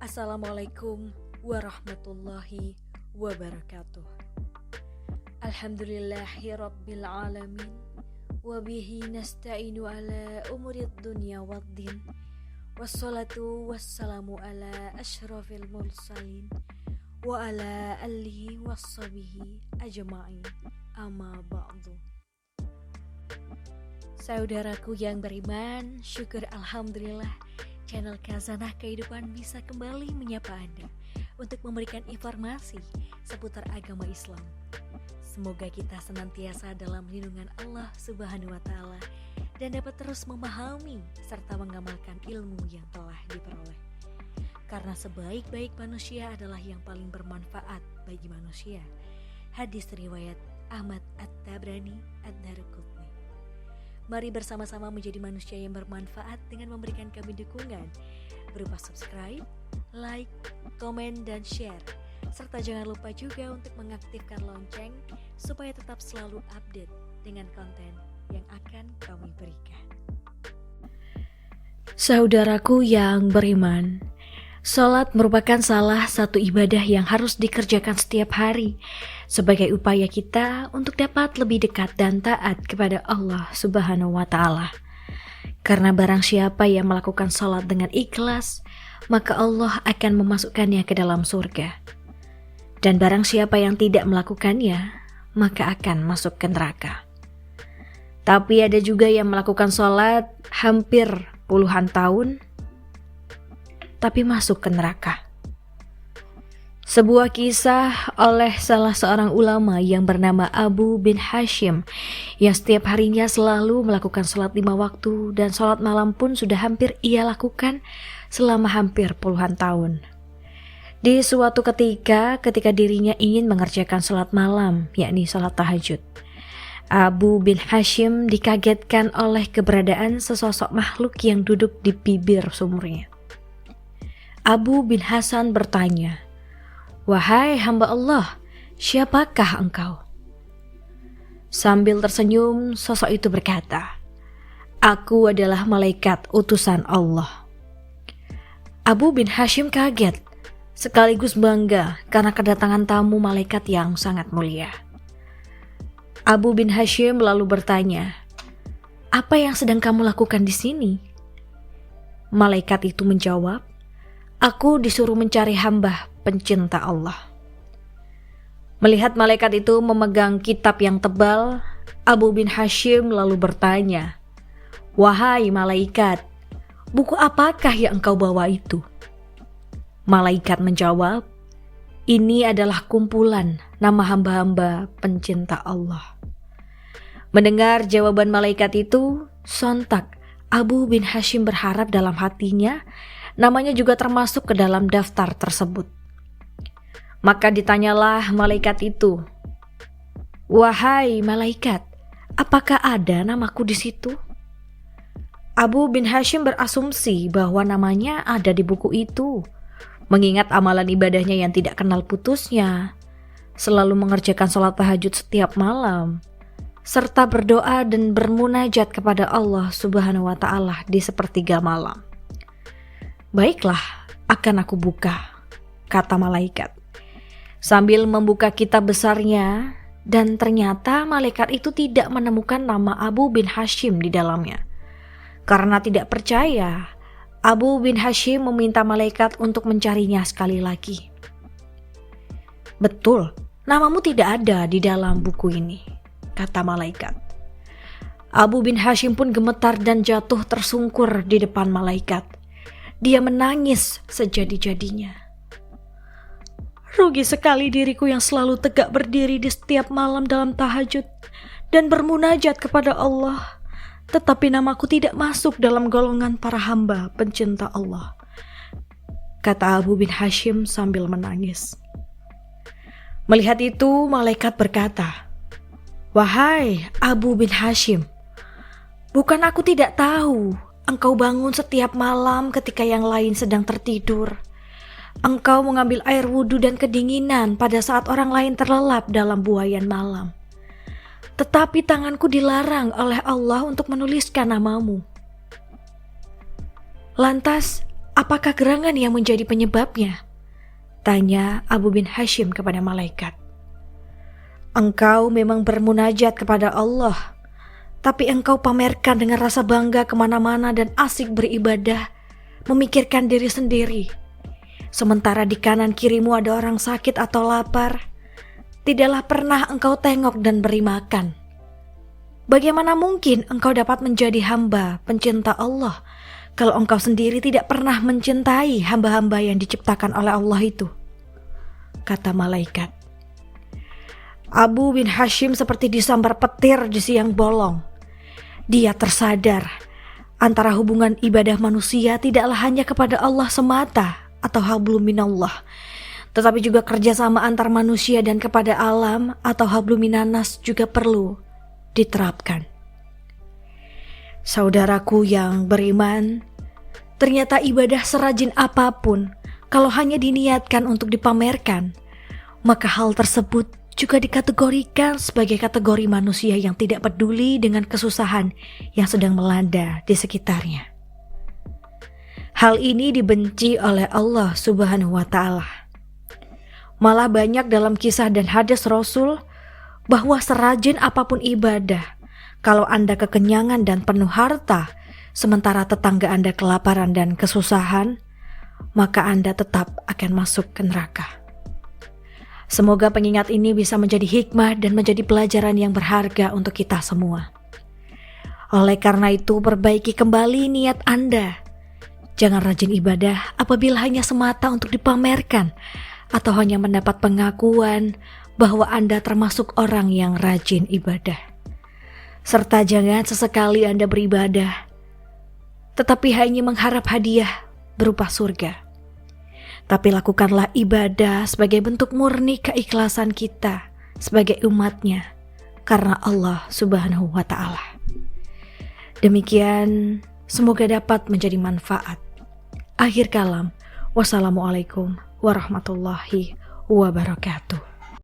Assalamualaikum warahmatullahi wabarakatuh. Alhamdulillahi rabbil alamin. Wabihi nasta'inu ala umurid dunya waddin. Wassalatu wassalamu ala ashrafil mursalin wa ala alihi wassabihi ajma'in. Amma ba'du. Saudaraku yang beriman, syukur alhamdulillah channel Khazanah Kehidupan bisa kembali menyapa Anda untuk memberikan informasi seputar agama Islam. Semoga kita senantiasa dalam lindungan Allah Subhanahu wa Ta'ala dan dapat terus memahami serta mengamalkan ilmu yang telah diperoleh. Karena sebaik-baik manusia adalah yang paling bermanfaat bagi manusia. Hadis riwayat Ahmad At-Tabrani Ad-Darqutni. Mari bersama-sama menjadi manusia yang bermanfaat dengan memberikan kami dukungan berupa subscribe, like, komen, dan share. Serta jangan lupa juga untuk mengaktifkan lonceng supaya tetap selalu update dengan konten yang akan kami berikan. Saudaraku yang beriman, salat merupakan salah satu ibadah yang harus dikerjakan setiap hari sebagai upaya kita untuk dapat lebih dekat dan taat kepada Allah Subhanahu wa Ta'ala. Karena barang siapa yang melakukan salat dengan ikhlas, maka Allah akan memasukkannya ke dalam surga. Dan barang siapa yang tidak melakukannya, maka akan masuk ke neraka. Tapi ada juga yang melakukan salat hampir puluhan tahun, tapi masuk ke neraka. Sebuah kisah oleh salah seorang ulama yang bernama Abu bin Hashim yang setiap harinya selalu melakukan sholat 5 waktu dan sholat malam pun sudah hampir ia lakukan selama hampir puluhan tahun. Di suatu ketika dirinya ingin mengerjakan sholat malam, yakni sholat tahajud, Abu bin Hashim dikagetkan oleh keberadaan sesosok makhluk yang duduk di bibir sumurnya. Abu bin Hasan bertanya, "Wahai hamba Allah, siapakah engkau?" Sambil tersenyum, sosok itu berkata, "Aku adalah malaikat utusan Allah." Abu bin Hashim kaget, sekaligus bangga karena kedatangan tamu malaikat yang sangat mulia. Abu bin Hashim lalu bertanya, "Apa yang sedang kamu lakukan di sini?" Malaikat itu menjawab, "Aku disuruh mencari hamba pencinta Allah." Melihat malaikat itu memegang kitab yang tebal, Abu bin Hashim lalu bertanya, "Wahai malaikat, buku apakah yang engkau bawa itu?" Malaikat menjawab, "Ini adalah kumpulan nama hamba-hamba pencinta Allah." Mendengar jawaban malaikat itu, sontak Abu bin Hashim berharap dalam hatinya namanya juga termasuk ke dalam daftar tersebut. Maka ditanyalah malaikat itu, "Wahai malaikat, apakah ada namaku di situ?" Abu bin Hashim berasumsi bahwa namanya ada di buku itu, mengingat amalan ibadahnya yang tidak kenal putusnya, selalu mengerjakan sholat tahajud setiap malam, serta berdoa dan bermunajat kepada Allah Subhanahu wa Ta'ala di sepertiga malam. "Baiklah, akan aku buka," kata malaikat. Sambil membuka kitab besarnya, dan ternyata malaikat itu tidak menemukan nama Abu bin Hashim di dalamnya. Karena tidak percaya, Abu bin Hashim meminta malaikat untuk mencarinya sekali lagi. "Betul, namamu tidak ada di dalam buku ini," kata malaikat. Abu bin Hashim pun gemetar dan jatuh tersungkur di depan malaikat. Dia menangis sejadi-jadinya. "Rugi sekali diriku yang selalu tegak berdiri di setiap malam dalam tahajud dan bermunajat kepada Allah, tetapi namaku tidak masuk dalam golongan para hamba pencinta Allah," kata Abu bin Hashim sambil menangis. Melihat itu, malaikat berkata, "Wahai Abu bin Hashim, bukan aku tidak tahu engkau bangun setiap malam ketika yang lain sedang tertidur. Engkau mengambil air wudhu dan kedinginan pada saat orang lain terlelap dalam buaian malam. Tetapi tanganku dilarang oleh Allah untuk menuliskan namamu. Lantas, Apakah gerangan yang menjadi penyebabnya? Tanya Abu bin Hashim kepada malaikat. Engkau memang bermunajat kepada Allah, tapi engkau pamerkan dengan rasa bangga kemana-mana dan asik beribadah, memikirkan diri sendiri. Sementara di kanan kirimu ada orang sakit atau lapar, tidaklah pernah engkau tengok dan beri makan. Bagaimana mungkin engkau dapat menjadi hamba pencinta Allah kalau engkau sendiri tidak pernah mencintai hamba-hamba yang diciptakan oleh Allah itu? Kata malaikat. Abu bin Hashim seperti disambar petir di siang bolong. Dia tersadar antara hubungan ibadah manusia tidaklah hanya kepada Allah semata atau hablum minallah, tetapi juga kerjasama antar manusia dan kepada alam atau hablum minanas juga perlu diterapkan. Saudaraku yang beriman, ternyata ibadah serajin apapun, kalau hanya diniatkan untuk dipamerkan, maka hal tersebut juga dikategorikan sebagai kategori manusia yang tidak peduli dengan kesusahan yang sedang melanda di sekitarnya. Hal ini dibenci oleh Allah Subhanahu wa Ta'ala. Malah banyak dalam kisah dan hadis Rasul bahwa serajin apapun ibadah, kalau Anda kekenyangan dan penuh harta, sementara tetangga Anda kelaparan dan kesusahan, maka Anda tetap akan masuk ke neraka. Semoga pengingat ini bisa menjadi hikmah dan menjadi pelajaran yang berharga untuk kita semua. Oleh karena itu, perbaiki kembali niat Anda. Jangan rajin ibadah apabila hanya semata untuk dipamerkan atau hanya mendapat pengakuan bahwa Anda termasuk orang yang rajin ibadah. Serta jangan sesekali Anda beribadah, tetapi hanya mengharap hadiah berupa surga. Tapi lakukanlah ibadah sebagai bentuk murni keikhlasan kita sebagai umatnya karena Allah Subhanahu wa Ta'ala. Demikian, semoga dapat menjadi manfaat. Akhir kalam, wassalamualaikum warahmatullahi wabarakatuh.